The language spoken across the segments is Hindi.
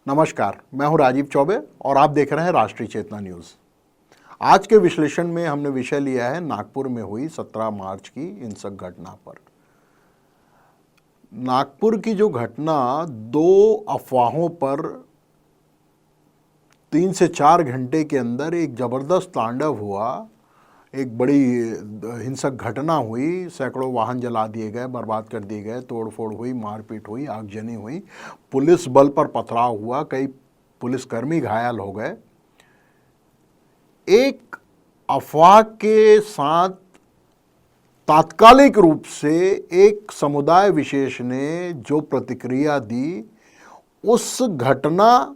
नमस्कार, मैं हूं राजीव चौबे और आप देख रहे हैं राष्ट्रीय चेतना न्यूज़। आज के विश्लेषण में हमने विषय लिया है नागपुर में हुई 17 मार्च की हिंसक घटना पर। नागपुर की जो घटना दो अफवाहों पर 3 से 4 घंटे के अंदर एक ज़बरदस्त तांडव हुआ, एक बड़ी हिंसक घटना हुई, सैकड़ों वाहन जला दिए गए, बर्बाद कर दिए गए, तोड़फोड़ हुई, मारपीट हुई, आगजनी हुई, पुलिस बल पर पथराव हुआ, कई पुलिसकर्मी घायल हो गए। एक अफवाह के साथ तात्कालिक रूप से एक समुदाय विशेष ने जो प्रतिक्रिया दी, उस घटना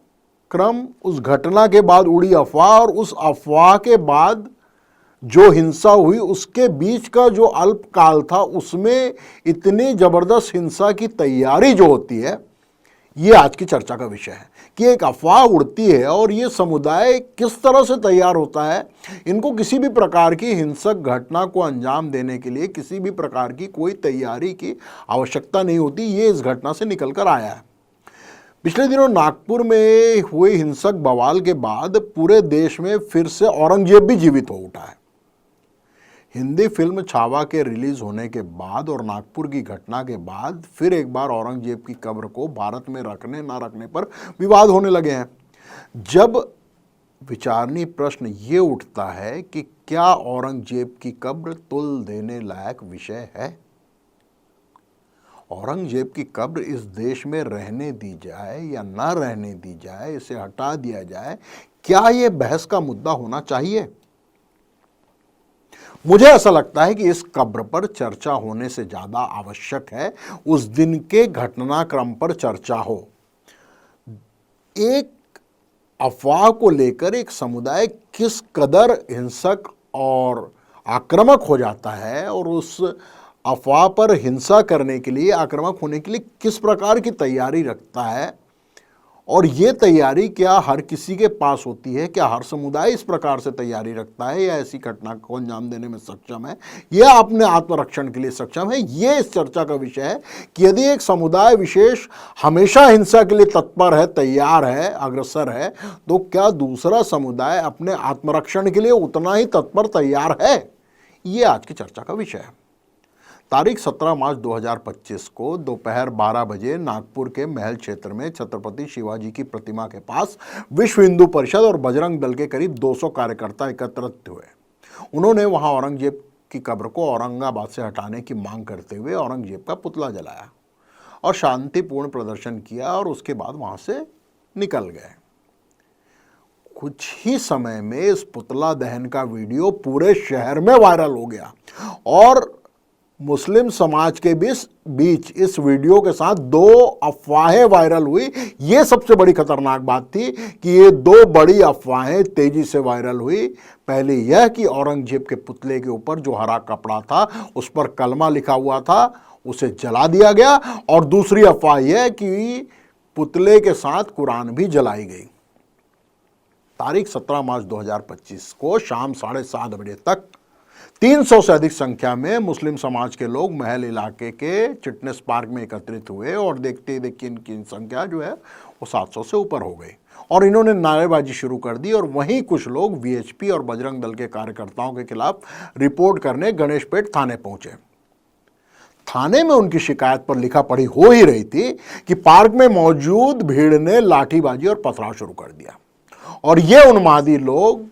के बाद उड़ी अफवाह और उस अफवाह के बाद जो हिंसा हुई, उसके बीच का जो अल्पकाल था, उसमें इतनी जबरदस्त हिंसा की तैयारी जो होती है, ये आज की चर्चा का विषय है कि एक अफवाह उड़ती है और ये समुदाय किस तरह से तैयार होता है। इनको किसी भी प्रकार की हिंसक घटना को अंजाम देने के लिए किसी भी प्रकार की कोई तैयारी की आवश्यकता नहीं होती, ये इस घटना से निकल कर आया है। पिछले दिनों नागपुर में हुए हिंसक बवाल के बाद पूरे देश में फिर से औरंगजेब भी जीवित हो उठा है। हिंदी फिल्म छावा के रिलीज होने के बाद और नागपुर की घटना के बाद फिर एक बार औरंगजेब की कब्र को भारत में रखने ना रखने पर विवाद होने लगे हैं। जब विचारणीय प्रश्न ये उठता है कि क्या औरंगजेब की कब्र तुल देने लायक विषय है? औरंगजेब की कब्र इस देश में रहने दी जाए या ना रहने दी जाए, इसे हटा दिया जाए, क्या यह बहस का मुद्दा होना चाहिए? मुझे ऐसा लगता है कि इस कब्र पर चर्चा होने से ज्यादा आवश्यक है उस दिन के घटनाक्रम पर चर्चा हो। एक अफवाह को लेकर एक समुदाय किस कदर हिंसक और आक्रामक हो जाता है और उस अफवाह पर हिंसा करने के लिए, आक्रामक होने के लिए किस प्रकार की तैयारी रखता है, और ये तैयारी क्या हर किसी के पास होती है? क्या हर समुदाय इस प्रकार से तैयारी रखता है या ऐसी घटना को अंजाम देने में सक्षम है या अपने आत्मरक्षण के लिए सक्षम है? ये इस चर्चा का विषय है कि यदि एक समुदाय विशेष हमेशा हिंसा के लिए तत्पर है, तैयार है, अग्रसर है, तो क्या दूसरा समुदाय अपने आत्मरक्षण के लिए उतना ही तत्पर, तैयार है? ये आज की चर्चा का विषय है। तारीख 17 मार्च 2025 को दोपहर 12 बजे नागपुर के महल क्षेत्र में छत्रपति शिवाजी की प्रतिमा के पास विश्व हिंदू परिषद और बजरंग दल के करीब 200 कार्यकर्ता एकत्रित हुए। उन्होंने वहां औरंगजेब की कब्र को औरंगाबाद से हटाने की मांग करते हुए औरंगजेब का पुतला जलाया और शांतिपूर्ण प्रदर्शन किया और उसके बाद वहां से निकल गए। कुछ ही समय में इस पुतला दहन का वीडियो पूरे शहर में वायरल हो गया और मुस्लिम समाज के बीच इस वीडियो के साथ 2 अफवाहें वायरल हुई। ये सबसे बड़ी खतरनाक बात थी कि ये 2 बड़ी अफवाहें तेजी से वायरल हुई। पहली यह कि औरंगजेब के पुतले के ऊपर जो हरा कपड़ा था, उस पर कलमा लिखा हुआ था, उसे जला दिया गया, और दूसरी अफवाह यह कि पुतले के साथ कुरान भी जलाई गई। तारीख 17 मार्च 2025 को शाम 7:30 बजे तक 300 से अधिक संख्या में मुस्लिम समाज के लोग महल इलाके के चिटनेस पार्क में एकत्रित हुए और देखते ही देखते इनकी संख्या जो है वो 700 से ऊपर हो गई और इन्होंने नारेबाजी शुरू कर दी। और वहीं कुछ लोग वीएचपी और बजरंग दल के कार्यकर्ताओं के खिलाफ रिपोर्ट करने गणेशपेट थाने पहुंचे। थाने में उनकी शिकायत पर लिखा पढ़ी हो ही रही थी कि पार्क में मौजूद भीड़ ने लाठीबाजी और पथराव शुरू कर दिया और ये उन्मादी लोग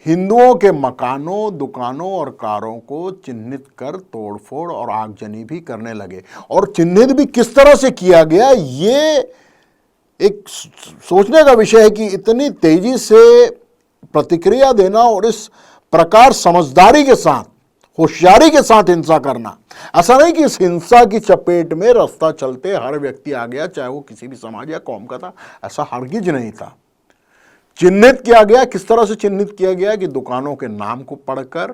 हिंदुओं के मकानों, दुकानों और कारों को चिन्हित कर तोड़फोड़ और आगजनी भी करने लगे। और चिन्हित भी किस तरह से किया गया, ये एक सोचने का विषय है कि इतनी तेजी से प्रतिक्रिया देना और इस प्रकार समझदारी के साथ, होशियारी के साथ हिंसा करना। ऐसा नहीं कि इस हिंसा की चपेट में रास्ता चलते हर व्यक्ति आ गया, चाहे वो किसी भी समाज या कौम का था, ऐसा हरगिज नहीं था। चिन्हित किया गया। किस तरह से चिन्हित किया गया कि दुकानों के नाम को पढ़कर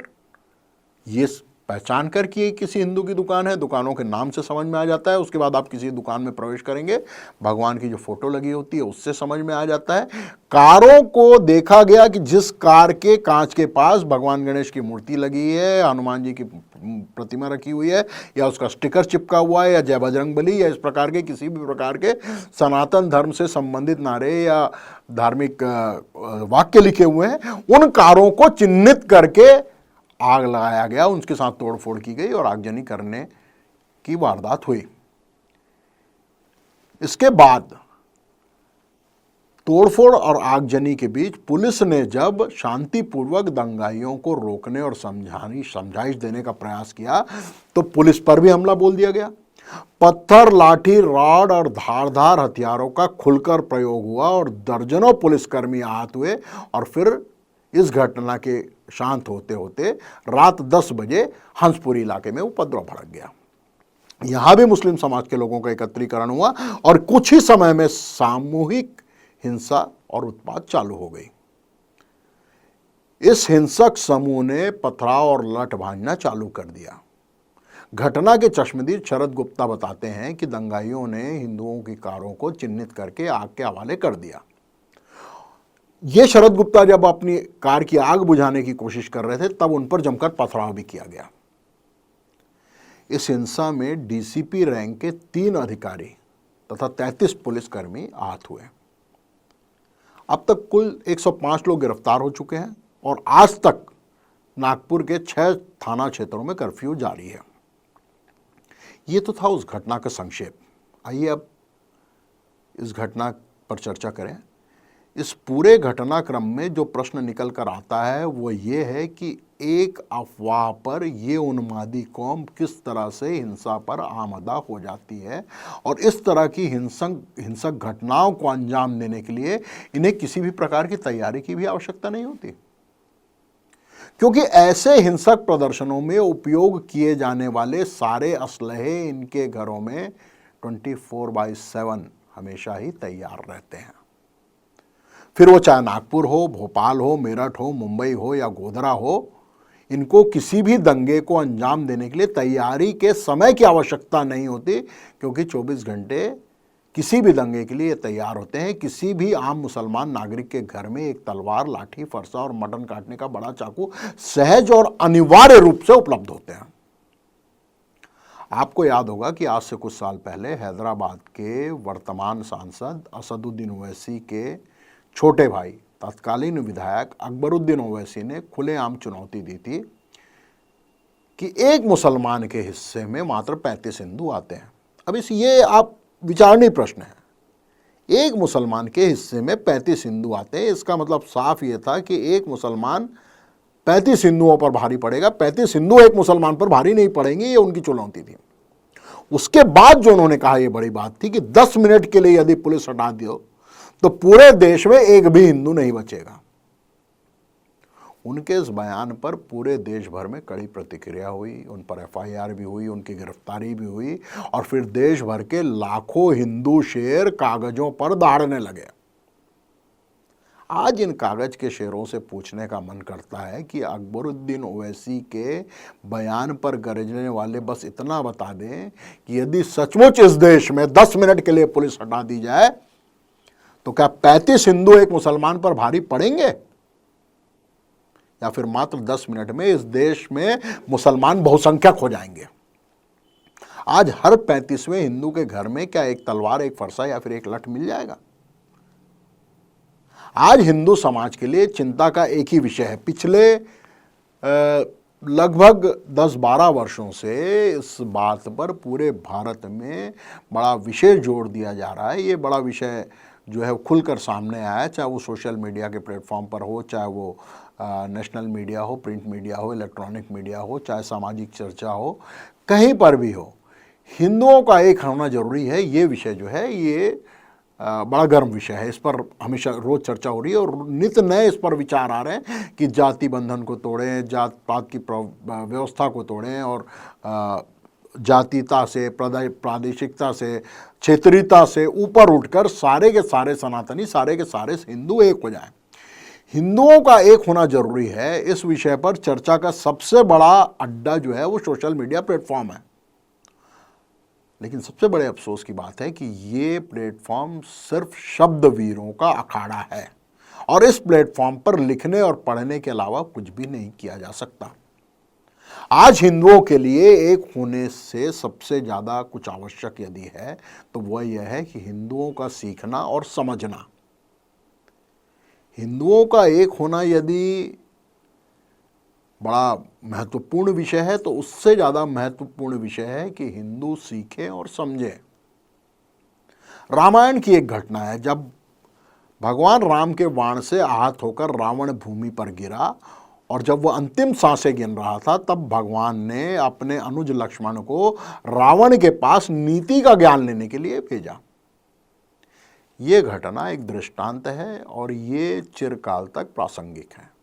ये पहचान कर कि ये किसी हिंदू की दुकान है, दुकानों के नाम से समझ में आ जाता है। उसके बाद आप किसी दुकान में प्रवेश करेंगे, भगवान की जो फोटो लगी होती है उससे समझ में आ जाता है। कारों को देखा गया कि जिस कार के कांच के पास भगवान गणेश की मूर्ति लगी है, हनुमान जी की प्रतिमा रखी हुई है, या उसका स्टिकर चिपका हुआ है, या जय बजरंगबली, या इस प्रकार के किसी भी प्रकार के सनातन धर्म से संबंधित नारे या धार्मिक वाक्य लिखे हुए हैं, उन कारों को चिन्हित करके आग लगाया गया, उनके साथ तोड़फोड़ की गई और आगजनी करने की वारदात हुई। इसके बाद तोड़फोड़ और आगजनी के बीच पुलिस ने जब शांतिपूर्वक दंगाइयों को रोकने और समझाइश देने का प्रयास किया तो पुलिस पर भी हमला बोल दिया गया। पत्थर, लाठी, रॉड और धारदार हथियारों का खुलकर प्रयोग हुआ और दर्जनों पुलिसकर्मी आहत हुए। और फिर इस घटना के शांत होते होते रात 10 बजे हंसपुरी इलाके में उपद्रव भड़क गया। यहां भी मुस्लिम समाज के लोगों का एकत्रीकरण हुआ और कुछ ही समय में सामूहिक हिंसा और उत्पात चालू हो गई। इस हिंसक समूह ने पथराव और लठ भांजना चालू कर दिया। घटना के चश्मदीद शरद गुप्ता बताते हैं कि दंगाइयों ने हिंदुओं की कारों को चिन्हित करके आग के हवाले कर दिया। ये शरद गुप्ता जब अपनी कार की आग बुझाने की कोशिश कर रहे थे तब उन पर जमकर पथराव भी किया गया। इस हिंसा में डीसीपी रैंक के 3 अधिकारी तथा 33 पुलिसकर्मी आहत हुए। अब तक कुल 105 लोग गिरफ्तार हो चुके हैं और आज तक नागपुर के 6 थाना क्षेत्रों में कर्फ्यू जारी है। ये तो था उस घटना का संक्षेप। आइए अब इस घटना पर चर्चा करें। इस पूरे घटनाक्रम में जो प्रश्न निकल कर आता है वो ये है कि एक अफवाह पर ये उन्मादी कौम किस तरह से हिंसा पर आमदा हो जाती है और इस तरह की हिंसक घटनाओं को अंजाम देने के लिए इन्हें किसी भी प्रकार की तैयारी की भी आवश्यकता नहीं होती, क्योंकि ऐसे हिंसक प्रदर्शनों में उपयोग किए जाने वाले सारे असलहे इनके घरों में 24/7 हमेशा ही तैयार रहते हैं। फिर वो चाहे नागपुर हो, भोपाल हो, मेरठ हो, मुंबई हो या गोधरा हो, इनको किसी भी दंगे को अंजाम देने के लिए तैयारी के समय की आवश्यकता नहीं होती, क्योंकि 24 घंटे किसी भी दंगे के लिए तैयार होते हैं। किसी भी आम मुसलमान नागरिक के घर में एक तलवार, लाठी, फरसा और मटन काटने का बड़ा चाकू सहज और अनिवार्य रूप से उपलब्ध होते हैं। आपको याद होगा कि आज से कुछ साल पहले हैदराबाद के वर्तमान सांसद असदुद्दीन ओवैसी के छोटे भाई तत्कालीन विधायक अकबरुद्दीन ओवैसी ने खुलेआम चुनौती दी थी कि एक मुसलमान के हिस्से में मात्र 35 हिंदू आते हैं। अब ये आप विचारणीय प्रश्न है। एक मुसलमान के हिस्से में 35 हिंदू आते हैं, इसका मतलब साफ ये था कि एक मुसलमान 35 हिंदुओं पर भारी पड़ेगा, 35 हिंदू एक मुसलमान पर भारी नहीं पड़ेंगे, ये उनकी चुनौती थी। उसके बाद जो उन्होंने कहा, ये बड़ी बात थी कि 10 मिनट के लिए यदि पुलिस हटा दो तो पूरे देश में एक भी हिंदू नहीं बचेगा। उनके इस बयान पर पूरे देश भर में कड़ी प्रतिक्रिया हुई, उन पर एफआईआर भी हुई, उनकी गिरफ्तारी भी हुई और फिर देश भर के लाखों हिंदू शेर कागजों पर दहाड़ने लगे। आज इन कागज के शेरों से पूछने का मन करता है कि अकबरुद्दीन ओवैसी के बयान पर गरजने वाले बस इतना बता दें कि यदि सचमुच इस देश में 10 मिनट के लिए पुलिस हटा दी जाए तो क्या 35 हिंदू एक मुसलमान पर भारी पड़ेंगे, या फिर मात्र 10 मिनट में इस देश में मुसलमान बहुसंख्यक हो जाएंगे। आज हर 35वें हिंदू के घर में क्या एक तलवार, एक फरसा या फिर एक लठ मिल जाएगा? आज हिंदू समाज के लिए चिंता का एक ही विषय है। पिछले लगभग 10-12 वर्षों से इस बात पर पूरे भारत में बड़ा विशेष जोर दिया जा रहा है। ये बड़ा विषय जो है खुलकर सामने आया है, चाहे वो सोशल मीडिया के प्लेटफॉर्म पर हो, चाहे वो नेशनल मीडिया हो, प्रिंट मीडिया हो, इलेक्ट्रॉनिक मीडिया हो, चाहे सामाजिक चर्चा हो, कहीं पर भी हो, हिंदुओं का एक होना जरूरी है। ये विषय जो है ये बड़ा गर्म विषय है, इस पर हमेशा रोज चर्चा हो रही है और नित नए इस पर विचार आ रहे हैं कि जाति बंधन को तोड़ें, जात पात की व्यवस्था को तोड़ें और जातीयता से, प्रादेशिकता से, क्षेत्रीयता से ऊपर उठकर सारे के सारे सनातनी, सारे के सारे हिंदू एक हो जाएं। हिंदुओं का एक होना जरूरी है, इस विषय पर चर्चा का सबसे बड़ा अड्डा जो है वो सोशल मीडिया प्लेटफॉर्म है। लेकिन सबसे बड़े अफसोस की बात है कि ये प्लेटफॉर्म सिर्फ शब्द वीरों का अखाड़ा है और इस प्लेटफॉर्म पर लिखने और पढ़ने के अलावा कुछ भी नहीं किया जा सकता। आज हिंदुओं के लिए एक होने से सबसे ज्यादा कुछ आवश्यक यदि है तो वह यह है कि हिंदुओं का सीखना और समझना। हिंदुओं का एक होना यदि बड़ा महत्वपूर्ण विषय है तो उससे ज्यादा महत्वपूर्ण विषय है कि हिंदू सीखें और समझें। रामायण की एक घटना है, जब भगवान राम के बाण से आहत होकर रावण भूमि पर गिरा और जब वह अंतिम सांसें गिन रहा था तब भगवान ने अपने अनुज लक्ष्मण को रावण के पास नीति का ज्ञान लेने के लिए भेजा। ये घटना एक दृष्टांत है और ये चिरकाल तक प्रासंगिक है।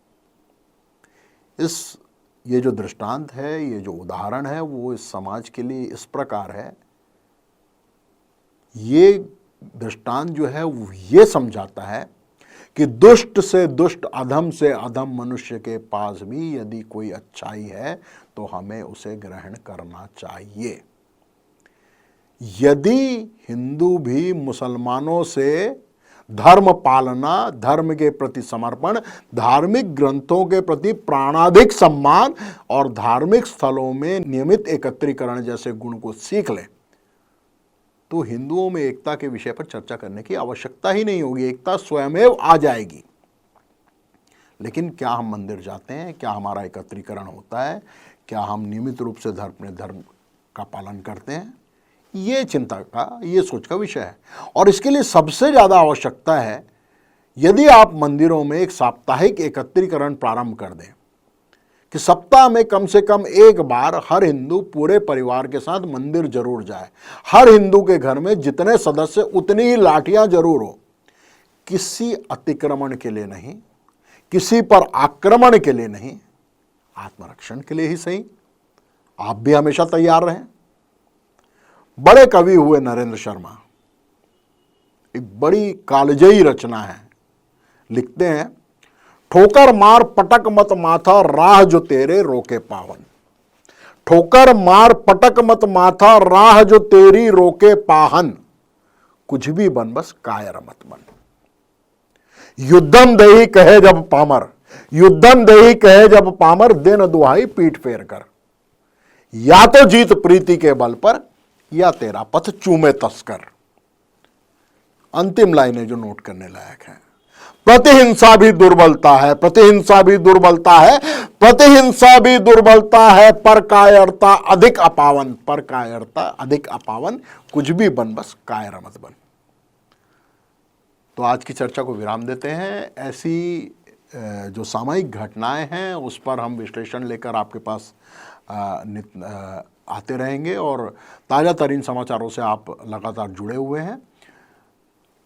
ये जो दृष्टांत है, ये जो उदाहरण है वो इस समाज के लिए इस प्रकार है। ये दृष्टांत जो है वो ये समझाता है कि दुष्ट से दुष्ट, अधम से अधम मनुष्य के पास भी यदि कोई अच्छाई है तो हमें उसे ग्रहण करना चाहिए। यदि हिंदू भी मुसलमानों से धर्म पालना, धर्म के प्रति समर्पण, धार्मिक ग्रंथों के प्रति प्राणाधिक सम्मान और धार्मिक स्थलों में नियमित एकत्रीकरण जैसे गुण को सीख ले तो हिंदुओं में एकता के विषय पर चर्चा करने की आवश्यकता ही नहीं होगी, एकता स्वयमेव आ जाएगी। लेकिन क्या हम मंदिर जाते हैं? क्या हमारा एकत्रीकरण होता है? क्या हम नियमित रूप से अपने धर्म का पालन करते हैं? ये चिंता का, ये सोच का विषय है। और इसके लिए सबसे ज़्यादा आवश्यकता है यदि आप मंदिरों में एक साप्ताहिक एकत्रीकरण प्रारंभ कर दें कि सप्ताह में कम से कम एक बार हर हिंदू पूरे परिवार के साथ मंदिर जरूर जाए। हर हिंदू के घर में जितने सदस्य उतनी ही लाठियां जरूर हो, किसी अतिक्रमण के लिए नहीं, किसी पर आक्रमण के लिए नहीं, आत्मरक्षण के लिए ही सही। आप भी हमेशा तैयार रहें। बड़े कवि हुए नरेंद्र शर्मा, एक बड़ी कालजयी रचना है। लिखते हैं, ठोकर मार पटक मत माथा, राह जो तेरे रोके पावन। ठोकर मार पटक मत माथा, राह जो तेरी रोके पाहन। कुछ भी बन बस कायर मत बन। युद्धम दही कहे जब पामर, युद्धम दही कहे जब पामर, दिन दुहाई पीठ फेर कर। या तो जीत प्रीति के बल पर या तेरा पथ चूमे तस्कर। अंतिम लाइनें जो नोट करने लायक है। प्रतिहिंसा भी दुर्बलता है, प्रतिहिंसा भी दुर्बलता है, प्रतिहिंसा भी दुर्बलता है, पर कायरता अधिक अपावन, पर कायरता अधिक अपावन। कुछ भी बन बस कायर मत बन। तो आज की चर्चा को विराम देते हैं। ऐसी जो सामयिक घटनाएं हैं उस पर हम विश्लेषण लेकर आपके पास आते रहेंगे और ताज़ा तरीन समाचारों से आप लगातार जुड़े हुए हैं।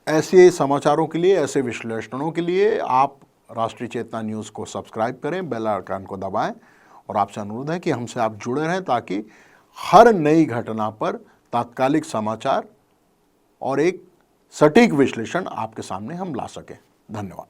ऐसे समाचारों के लिए, ऐसे विश्लेषणों के लिए आप राष्ट्रीय चेतना न्यूज़ को सब्सक्राइब करें, बेल आइकन को दबाएं और आपसे अनुरोध है कि हमसे आप जुड़े रहें ताकि हर नई घटना पर तात्कालिक समाचार और एक सटीक विश्लेषण आपके सामने हम ला सकें। धन्यवाद।